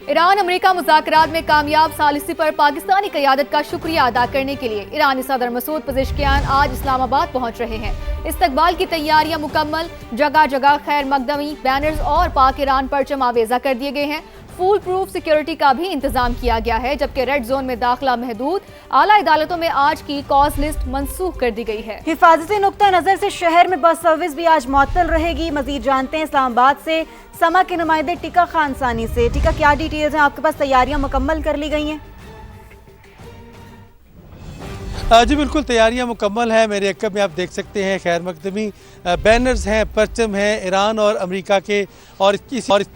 Iran America मुज़ाकरात में कामयाब सालिसी पर पाकिस्तानी क़यादत का शुक्रिया अदा करने के लिए ईरानी सदर मसूद पज़ेश्कियान आज इस्लामाबाद पहुंच रहे हैं। इस्तकबाल की तैयारियां मुकम्मल, जगह जगह खैर मकदमी, बैनर्स और पाक ईरान परचम आवेजा कर दिए गए हैं। फूल प्रूफ सिक्योरिटी का भी इंतजाम किया गया है, जबकि रेड जोन में दाखिला महदूद। आला अदालतों में आज की कॉज लिस्ट मनसूख कर दी गई है। हिफाजती नुक्ता नजर से शहर में बस सर्विस भी आज मअतल रहेगी। मजीद जानते हैं इस्लामाबाद से समा के नुमाइंदे टिका खान सानी से। टिका, क्या डिटेल्स हैं? आपके पास तैयारियां मुकम्मल कर ली गई हैं? जी बिल्कुल, तैयारियां मुकम्मल है। मेरे अक्ब में आप देख सकते हैं खैर मकदमी, बैनर्स हैं, परचम हैं ईरान और अमेरिका के, और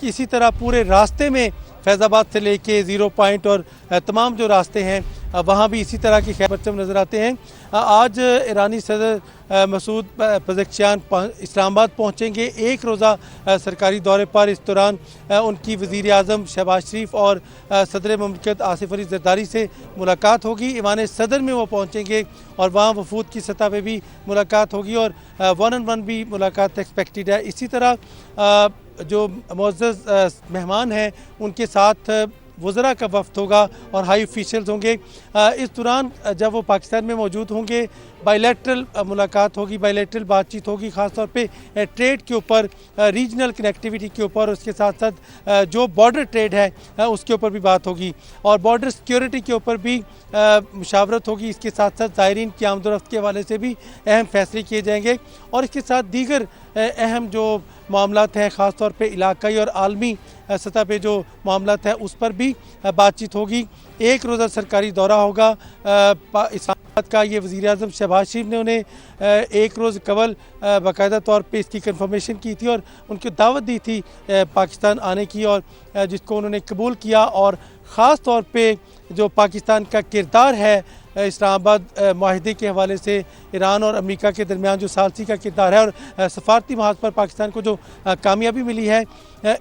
इसी तरह पूरे रास्ते में फैज़ाबाद से लेके ज़ीरो पॉइंट और तमाम जो रास्ते हैं वहाँ भी इसी तरह की खैर परचम नज़र आते हैं। आज ईरानी सदर मसूद पज़ेश्कियान इस्लामाबाद पहुँचेंगे एक रोज़ा सरकारी दौरे पर। इस दौरान उनकी वज़ीर आज़म शहबाज शरीफ और सदर ममलिकत आसिफ अली ज़रदारी से मुलाकात होगी। ईवान सदर में वो पहुँचेंगे और वहाँ वफूद की सतह पर भी मुलाकात होगी और 1-on-1 भी मुलाकात एक्सपेक्टेड है। इसी तरह जो मुअज़्ज़ज़ मेहमान हैं उनके साथ वज़रा का वफ़द होगा और हाई ऑफिशियल्स होंगे। इस दौरान जब वो पाकिस्तान में मौजूद होंगे बायलैटरल मुलाकात होगी, बायलैटरल बातचीत होगी, ख़ास तौर पे ट्रेड के ऊपर, रीजनल कनेक्टिविटी के ऊपर, उसके साथ साथ जो बॉर्डर ट्रेड है उसके ऊपर भी बात होगी और बॉर्डर सिक्योरिटी के ऊपर भी मुशावरत होगी। इसके साथ साथ ज़ायरीन की आमदोरफ्त के हवाले से भी अहम फैसले किए जाएंगे और इसके साथ दीगर अहम जो मामलात हैं, ख़ास तौर पे इलाकाई और आलमी सतह पे जो मामलात हैं उस पर भी बातचीत होगी। एक रोज़ा सरकारी दौरा होगा इस्लामाबाद का। ये वज़ीर आज़म शहबाज शरीफ ने उन्हें एक रोज़ कबल बाकायदा तौर पे इसकी कंफर्मेशन की थी और उनको दावत दी थी पाकिस्तान आने की, और जिसको उन्होंने कबूल किया। और ख़ास तौर पे जो पाकिस्तान का किरदार है इस्लामाबाद माहिदे के हवाले से ईरान और अमेरिका के दरमियान जो सालसी का किरदार है और सफारती महाज पर पाकिस्तान को जो कामयाबी मिली है,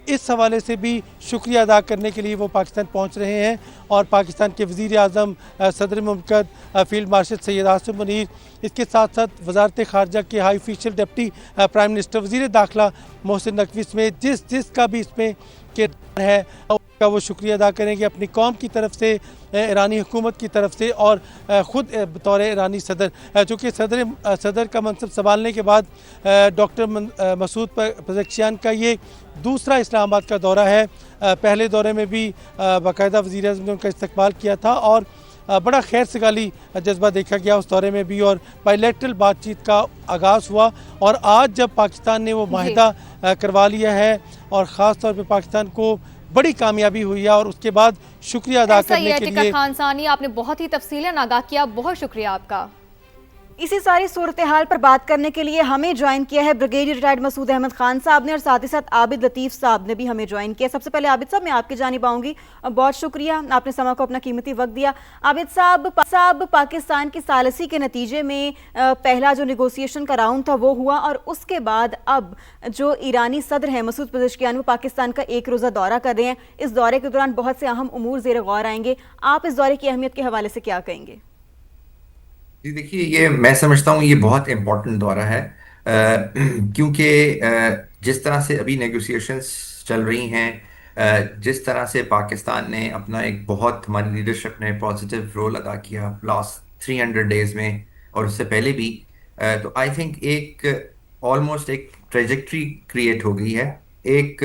इस हवाले से भी शुक्रिया अदा करने के लिए वो पाकिस्तान पहुंच रहे हैं। और पाकिस्तान के वज़ीर आज़म सदर ममलिकत फ़ील्ड मार्शल सैयद आसिम मुनीर, इसके साथ साथ वज़ारत ख़ारजा के high official deputy prime minister, वज़ीर दाखिला मोहसिन नकवी समेत जिसका भी इसमें किरदार है का वो शुक्रिया अदा करेंगे अपनी कौम की तरफ से, ईरानी हुकूमत की तरफ से और ख़ुद बतौर ईरानी सदर। चूँकि सदर का मनसब संभालने के बाद डॉक्टर मसूद पज़ेश्कियान का ये दूसरा इस्लामाबाद का दौरा है। पहले दौरे में भी बाकायदा वज़ीर आज़म ने उनका इस्तकबाल किया था और बड़ा खैर सगाली जज्बा देखा गया उस दौरे में भी, और बायलैटरल बातचीत का आगाज़ हुआ। और आज जब पाकिस्तान ने वो माहिदा करवा लिया है और ख़ास तौर पर पाकिस्तान को बड़ी कामयाबी हुई है और उसके बाद शुक्रिया अदा करने के लिए। खान सानी, आपने बहुत ही तफसीलन आगाह किया, बहुत शुक्रिया आपका। इसी सारी सूरत हाल पर बात करने के लिए हमें ज्वाइन किया है ब्रिगेडियर रिटायर्ड मसूद अहमद खान साहब ने और साथ ही साथ आबिद लतीफ़ साहब ने भी हमें ज्वाइन किया। सबसे पहले आबिद साहब, मैं आपकी जानिब आऊँगी। बहुत शुक्रिया, आपने समा को अपना कीमती वक्त दिया। आबिद साहब, पाकिस्तान की सालसी के नतीजे में पहला जो नेगोशिएशन का राउंड था वो हुआ और उसके बाद अब जो ईरानी सदर हैं मसूद पज़ेश्कियान वो पाकिस्तान का एक रोज़ा दौरा कर रहे हैं। इस दौरे के दौरान बहुत से अहम उमूर ज़ेर गौर आएंगे। आप इस दौरे की अहमियत के हवाले से क्या कहेंगे? जी देखिए, ये मैं समझता हूँ ये बहुत इम्पोर्टेंट दौरा है, क्योंकि जिस तरह से अभी नेगोशिएशंस चल रही हैं, जिस तरह से पाकिस्तान ने अपना एक बहुत, हमारी लीडरशिप ने पॉजिटिव रोल अदा किया लास्ट 300 डेज में और उससे पहले भी, तो आई थिंक एक ऑलमोस्ट एक ट्रेजेक्ट्री क्रिएट हो गई है। एक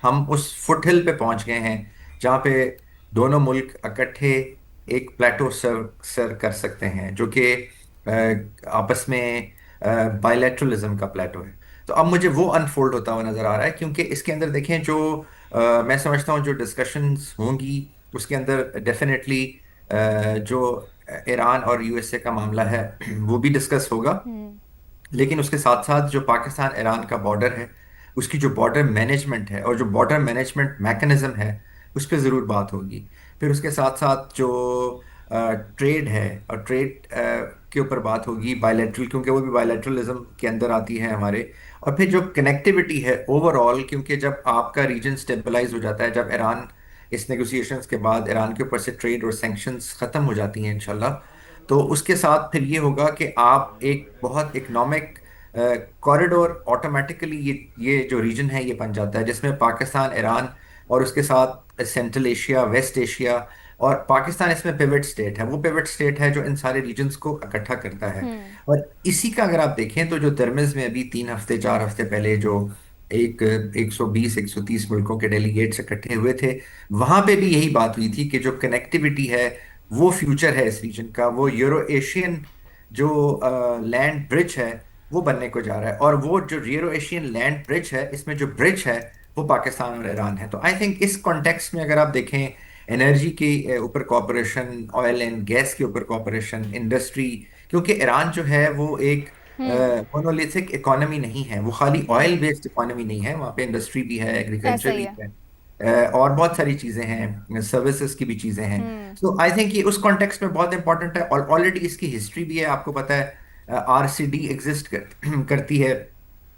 हम उस फुटहिल पे पहुंच गए हैं जहाँ पे दोनों मुल्क इकट्ठे एक प्लेटो सर कर सकते हैं, जो कि आपस में बायलैटरलिज्म का प्लेटो है। तो अब मुझे वो अनफोल्ड होता हुआ नज़र आ रहा है, क्योंकि इसके अंदर देखें जो मैं समझता हूँ जो डिस्कशंस होंगी उसके अंदर डेफिनेटली जो ईरान और यूएसए का मामला है वो भी डिस्कस होगा, लेकिन उसके साथ साथ जो पाकिस्तान ईरान का बॉर्डर है उसकी जो बॉर्डर मैनेजमेंट है और जो बॉर्डर मैनेजमेंट मैकेनिज्म है उस पर ज़रूर बात होगी। फिर उसके साथ साथ जो ट्रेड है और ट्रेड के ऊपर बात होगी, बायलैटरल, क्योंकि वो भी बायलैटरलिज्म के अंदर आती है हमारे। और फिर जो कनेक्टिविटी है ओवरऑल, क्योंकि जब आपका रीजन स्टेबलाइज हो जाता है, जब ईरान इस नेगोशिएशंस के बाद ईरान के ऊपर से ट्रेड और सैंक्शंस ख़त्म हो जाती हैं इंशाल्लाह, तो उसके साथ फिर ये होगा कि आप एक बहुत इकोनॉमिक कॉरिडोर ऑटोमेटिकली ये जो रीजन है ये बन जाता है, जिसमें पाकिस्तान, ईरान और उसके साथ सेंट्रल एशिया, वेस्ट एशिया, और पाकिस्तान इसमें पिवट स्टेट है। वो पिवट स्टेट है जो इन सारे रीजन्स को इकट्ठा करता है। और इसी का अगर आप देखें तो जो तरमिज में अभी 3 हफ्ते 4 हफ्ते पहले जो एक 120 130 मुल्कों के डेलीगेट्स इकट्ठे हुए थे, वहां पे भी यही बात हुई थी कि जो कनेक्टिविटी है वो फ्यूचर है इस रीजन का। वो यूरो एशियन जो लैंड ब्रिज है वो बनने को जा रहा है, और वो जो यूरो एशियन लैंड ब्रिज है, इसमें जो ब्रिज है वो पाकिस्तान और ईरान है। तो आई थिंक इस कॉन्टेक्स्ट में अगर आप देखें, एनर्जी के ऊपर कॉपरेशन, ऑयल एंड गैस के ऊपर कॉपरेशन, इंडस्ट्री, क्योंकि ईरान जो है वो एक मोनोलिथिक इकोनॉमी नहीं है, वो खाली ऑयल बेस्ड इकोनॉमी नहीं है, वहाँ पे इंडस्ट्री भी है, ऐसा एग्रीकल्चर ही भी है। है, और बहुत सारी चीजें हैं, सर्विसेज की भी चीजें हैं। सो आई थिंक ये उस कॉन्टेक्स्ट में बहुत इंपॉर्टेंट है। और ऑलरेडी इसकी हिस्ट्री भी है, आपको पता है आरसीडी एग्जिस्ट करती है,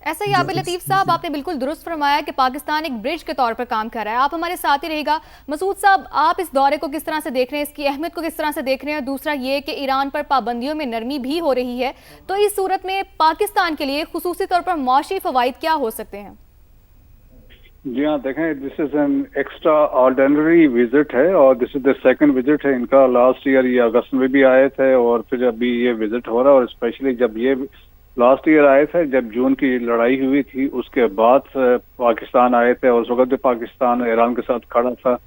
ऐसा ही जो आबिद लतीफ साहब, आपने बिल्कुल दुरुस्त फरमाया कि पाकिस्तान एक ब्रिज के तौर पर काम कर रहा है। आप हमारे साथ ही रहेगा। मसूद साहब, आप इस दौरे को किस तरह से देख रहे हैं, इसकी अहमियत को किस तरह से देख रहे हैं? दूसरा ये कि ईरान पर पाबंदियों में नरमी भी हो रही है, तो इस सूरत में पाकिस्तान के लिए खुसूसी तौर पर मौशी फवाइद क्या हो सकते हैं? जी हाँ, देखें, this is an extra ordinary visit है और this is the second visit है इनका। लास्ट ईयर ये अगस्त में भी आए थे और फिर अभी ये विजिट हो रहा है। और स्पेशली जब ये लास्ट ईयर आए थे, जब जून की लड़ाई हुई थी, उसके बाद पाकिस्तान आए थे और उस वक्त भी पाकिस्तान ईरान के साथ खड़ा था।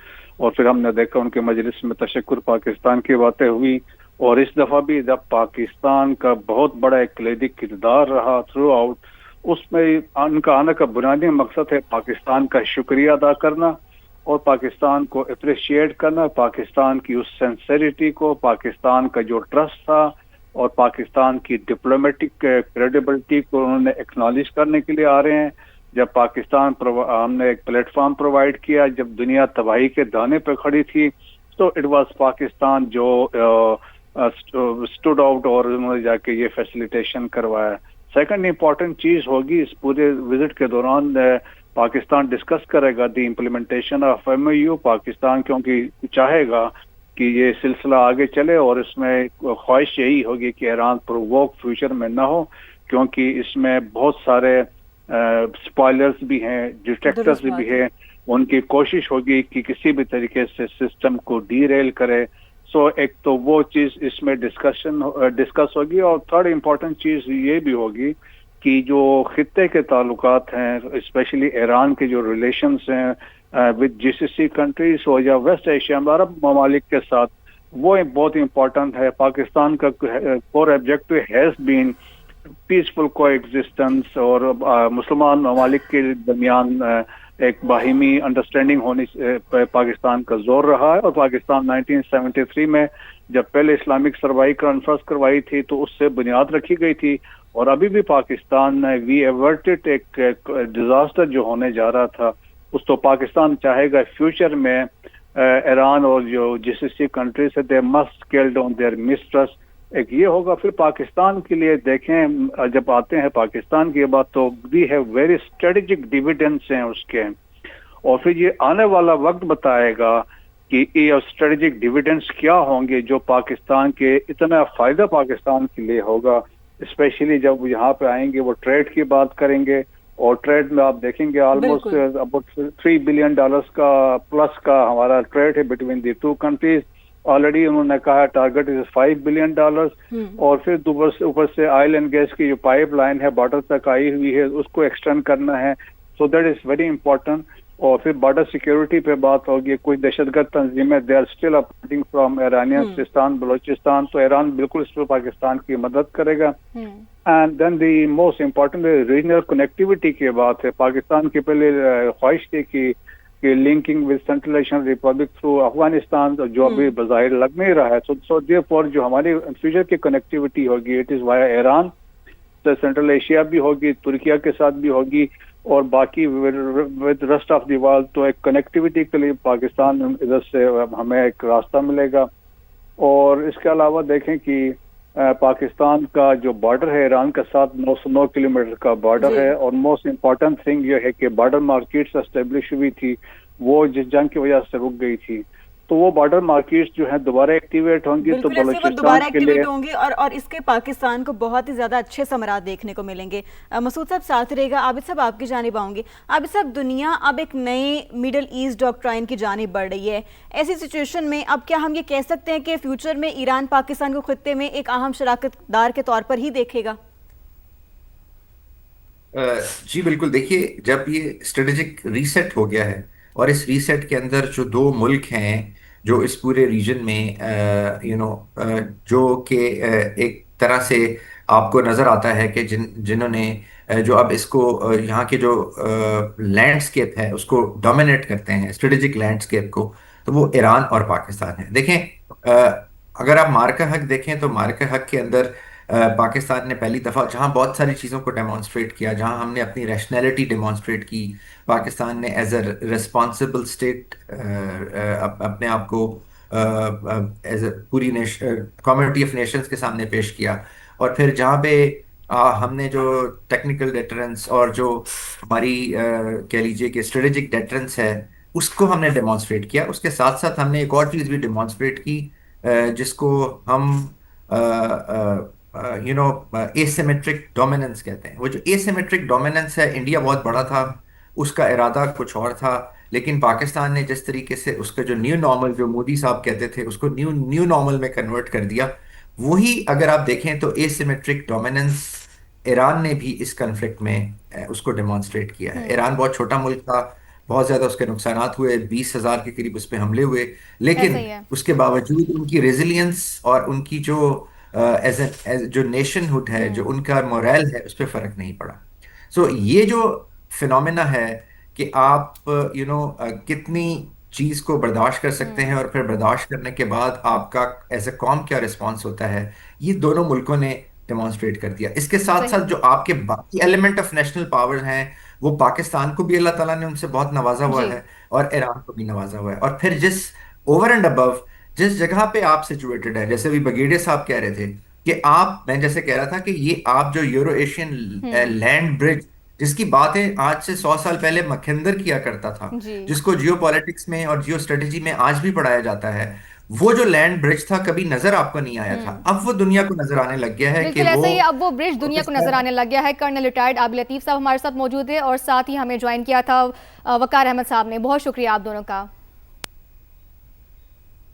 और फिर हमने देखा उनके मजलिस में तशक्कुर पाकिस्तान की बातें हुई। और इस दफा भी जब पाकिस्तान का बहुत बड़ा एक कलीदी किरदार रहा थ्रू आउट, उसमें उनका आने का बुनियादी मकसद है पाकिस्तान का शुक्रिया अदा करना और पाकिस्तान को अप्रिशिएट करना, पाकिस्तान की उस सिंसेरिटी को, पाकिस्तान का जो ट्रस्ट था और पाकिस्तान की डिप्लोमेटिक क्रेडिबिलिटी को उन्होंने एक्नॉलेज करने के लिए आ रहे हैं। जब पाकिस्तान हमने एक प्लेटफॉर्म प्रोवाइड किया, जब दुनिया तबाही के दाने पे खड़ी थी, तो इट वाज पाकिस्तान जो स्टूड आउट और उन्होंने जाके ये फैसिलिटेशन करवाया। सेकंड इम्पॉर्टेंट चीज होगी इस पूरे विजिट के दौरान, पाकिस्तान डिस्कस करेगा the implementation of MOU. Pakistan क्योंकि चाहेगा कि ये सिलसिला आगे चले और इसमें ख्वाहिश यही होगी कि ईरान प्रोवोक फ्यूचर में ना हो, क्योंकि इसमें बहुत सारे स्पॉयलर्स भी हैं, डिटेक्टर्स भी हैं। उनकी कोशिश होगी कि किसी भी तरीके से सिस्टम को डीरेल करे। सो एक तो वो चीज इसमें डिस्कस होगी। और थर्ड इम्पोर्टेंट चीज ये भी होगी कि जो खित्ते के ताल्लुकात हैं, स्पेशली ईरान के जो रिलेशंस हैं विद जीसीसी कंट्रीज हो या वेस्ट एशिया अरब ममालिक के साथ, वो बहुत इम्पोर्टेंट है। पाकिस्तान का core objective has been peaceful coexistence और मुसलमान ममालिक के दरमियान एक बाहिमी अंडरस्टैंडिंग होने पर पाकिस्तान का जोर रहा है। और पाकिस्तान 1973 में जब पहले इस्लामिक सर्वाई कॉन्फ्रेंस करवाई थी तो उससे बुनियाद रखी गई थी। और अभी भी पाकिस्तान ने वी एवर्टेड एक डिजास्टर जो होने जा रहा था, उस तो पाकिस्तान चाहेगा फ्यूचर में ईरान और जो जीसीसी कंट्रीज है, they must scale down their mistrust. एक ये होगा। फिर पाकिस्तान के लिए देखें, जब आते हैं पाकिस्तान की बात, तो we have very strategic dividends हैं उसके। और फिर ये आने वाला वक्त बताएगा कि ये स्ट्रेटेजिक डिविडेंड्स क्या होंगे जो पाकिस्तान के इतना फायदा पाकिस्तान के लिए होगा। स्पेशली जब यहाँ पे आएंगे वो ट्रेड की बात करेंगे, और ट्रेड में आप देखेंगे ऑलमोस्ट अबाउट $3 बिलियन का प्लस का हमारा ट्रेड है between the two countries. Already उन्होंने कहा टारगेट इज $5 बिलियन। और फिर ऊपर से ऑयल एंड गैस की जो पाइपलाइन है बॉर्डर तक आई हुई है, उसको एक्सटेंड करना है। So that is very important. और फिर बॉर्डर सिक्योरिटी पे बात होगी। कुछ दहशतगर्द तंजीमें they are still operating from Iranian Sistan, Balochistan, तो ईरान बिल्कुल इस पर पाकिस्तान की मदद करेगा। And then the most important regional connectivity की बात है। पाकिस्तान की पहले ख्वाहिश थी कि linking with central Asian republic through Afghanistan, जो अभी बज़ाहिर लग नहीं रहा है। सो देयरफॉर जो हमारी फ्यूचर की कनेक्टिविटी होगी इट इज वाया ईरान, तो सेंट्रल एशिया भी होगी, तुर्किया के साथ भी होगी और बाकी with rest of the world. तो एक कनेक्टिविटी के लिए पाकिस्तान इधर से हमें एक रास्ता मिलेगा। और इसके अलावा देखें कि पाकिस्तान का जो बॉर्डर है ईरान के साथ 909 किलोमीटर का बॉर्डर है। और मोस्ट इम्पॉर्टेंट थिंग ये है कि बॉर्डर मार्केट्स एस्टेब्लिश हुई थी, वो जिस जंग की वजह से रुक गई थी। तो वो बॉर्डर मार्केट्स जो है दोबारा एक्टिवेट होंगी, तो बिल्कुल ऐसे वो दोबारा बलूचिस्तान के लिए एक्टिवेट होंगे और इसके पाकिस्तान को बहुत ही ज़्यादा अच्छे समरात देखने को मिलेंगे। मसूद साहब साथ रहेगा। आबिद साहब आपकी जानिब आऊँगी। आबिद साहब, दुनिया अब एक नए मिडल ईस्ट डॉक्ट्राइन की जानिब बढ़ रही है। ऐसी सिचुएशन में अब क्या हम ये कह सकते हैं कि फ्यूचर में ईरान पाकिस्तान को खित्ते में एक अहम शराकतदार के तौर पर ही देखेगा? जी बिल्कुल। देखिए, जब ये स्ट्रेटेजिक रीसेट हो गया है और इस रीसेट के अंदर जो दो मुल्क हैं जो इस पूरे रीजन में जो कि एक तरह से आपको नजर आता है कि जिन्होंने जो अब इसको यहाँ के जो लैंडस्केप है उसको डोमिनेट करते हैं, स्ट्रेटेजिक लैंडस्केप को, तो वो ईरान और पाकिस्तान है। देखें, अगर आप मार्का हक देखें तो मार्का हक के अंदर पाकिस्तान ने पहली दफ़ा जहां बहुत सारी चीज़ों को डेमोन्स्ट्रेट किया, जहां हमने अपनी रैशनैलिटी डेमोन्स्ट्रेट की, पाकिस्तान ने एज अ रिस्पॉन्सिबल स्टेट अपने आप को एज अ पूरी कम्युनिटी ऑफ नेशंस के सामने पेश किया। और फिर जहाँ पे हमने जो टेक्निकल डेटरेंस और जो हमारी कह लीजिए कि स्ट्रेटेजिक डेटरेंस है उसको हमने डेमोन्स्ट्रेट किया। उसके साथ साथ हमने एक और चीज़ भी डेमोन्स्ट्रेट की जिसको हम एसिमेट्रिक डोमिनेंस कहते हैं। वो जो एसिमेट्रिक डोमिनेंस है, इंडिया बहुत बड़ा था, उसका इरादा कुछ और था, लेकिन पाकिस्तान ने जिस तरीके से उसका जो न्यू नॉर्मल, जो मोदी साहब कहते थे, उसको न्यू न्यू नॉर्मल में कन्वर्ट कर दिया। वही अगर आप देखें तो एसिमेट्रिक डोमिनेंस ईरान ने भी इस कन्फ्लिक्ट में उसको डेमोन्स्ट्रेट किया है। ईरान बहुत छोटा मुल्क था, बहुत ज्यादा उसके नुकसानात हुए, 20,000 के करीब उस पर हमले हुए, ऐसा लेकिन ही है। उसके बावजूद उनकी रेजिलियंस और उनकी जो जो नेशनहुड है, जो उनका मोरल है, उस पर फर्क नहीं पड़ा। सो ये जो फिनोमेना है कि आप कितनी चीज को बर्दाश्त कर सकते हैं और फिर बर्दाश्त करने के बाद आपका एज अ कॉम क्या रिस्पॉन्स होता है, ये दोनों मुल्कों ने डेमोन्स्ट्रेट कर दिया। इसके साथ सही। साथ जो आपके बाकी एलिमेंट ऑफ नेशनल पावर हैं, वो पाकिस्तान को भी अल्लाह ताला ने उनसे बहुत नवाजा हुआ जी। है और ईरान को भी नवाजा हुआ है। और फिर जिस ओवर एंड अबव जिस जगह पे आप सिचुएटेड है, जैसे अभी बगेड़िया साहब कह रहे थे कि आप, मैं जैसे कह रहा था कि ये आप जो यूरो एशियन लैंड ब्रिज जिसकी बातें आज से 100 साल पहले मखेंदर किया करता था, जी। जिसको जियो पॉलिटिक्स में और जियो स्ट्रेटेजी में आज भी पढ़ाया जाता है, वो जो लैंड ब्रिज था कभी नजर आपको नहीं आया था, अब वो दुनिया को नजर आने लग गया है कि बिल्कुल वो ऐसा ही है, अब वो ब्रिज दुनिया को नजर आने लग गया है। कर्नल रिटायर्ड आबिद लतीफ साहब हमारे साथ मौजूद है और साथ ही हमें ज्वाइन किया था वकार अहमद साहब ने। बहुत शुक्रिया आप दोनों का।